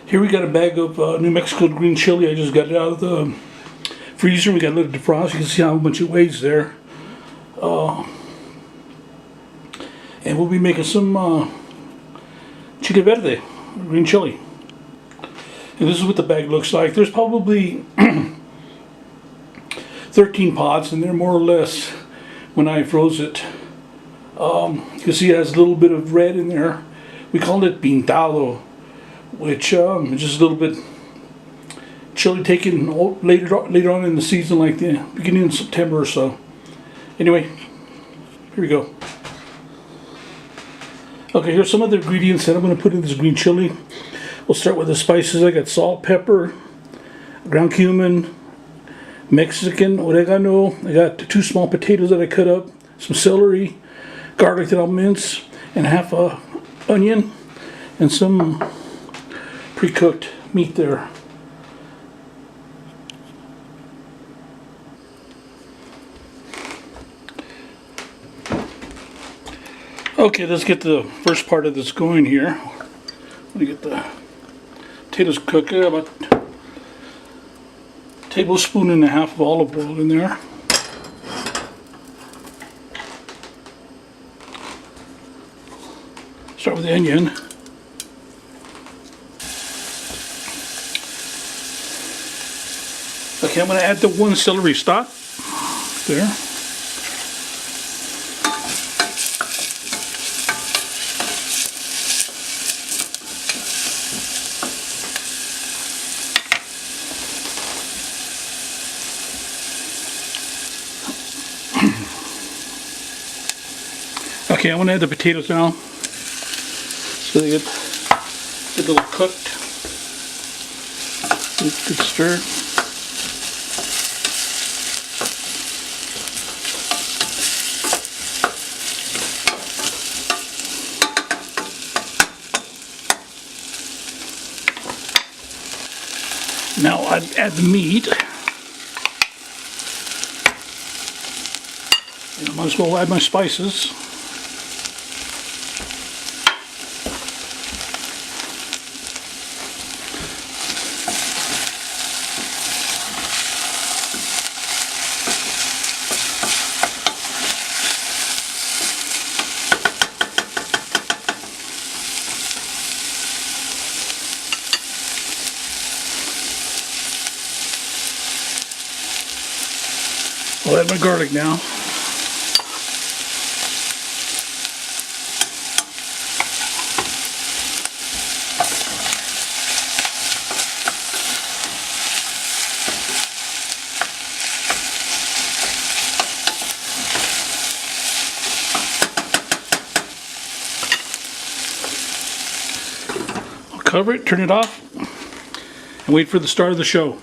Here we got a bag of New Mexico green chili. I just got it out of the freezer. We got to let it defrost. You can see how much it weighs there. And we'll be making some Chile Verde, green chili. And this is what the bag looks like. There's probably 13 pots, and they're more or less, when I froze it, you can see it has a little bit of red in there. We call it pintado, which is just a little bit chili taken later on in the season, like the beginning of September or so. Anyway, here we go. Okay, here's some of the ingredients that I'm going to put in this green chili. We'll start with the spices. I got salt, pepper, ground cumin, Mexican oregano. I got 2 small potatoes that I cut up, some celery, garlic that I'll mince, and half a onion, and some pre-cooked meat there. Okay, let's get the first part of this going here. Let me get the potatoes cooking. About a tablespoon and a half of olive oil in there. Start with the onion. Okay, I'm going to add the 1 celery stalk there. Okay, I want to add the potatoes now so they get a little cooked. Good stir. Now I add the meat. And I might as well add my spices. I'll add my garlic now. I'll cover it, turn it off, and wait for the start of the show.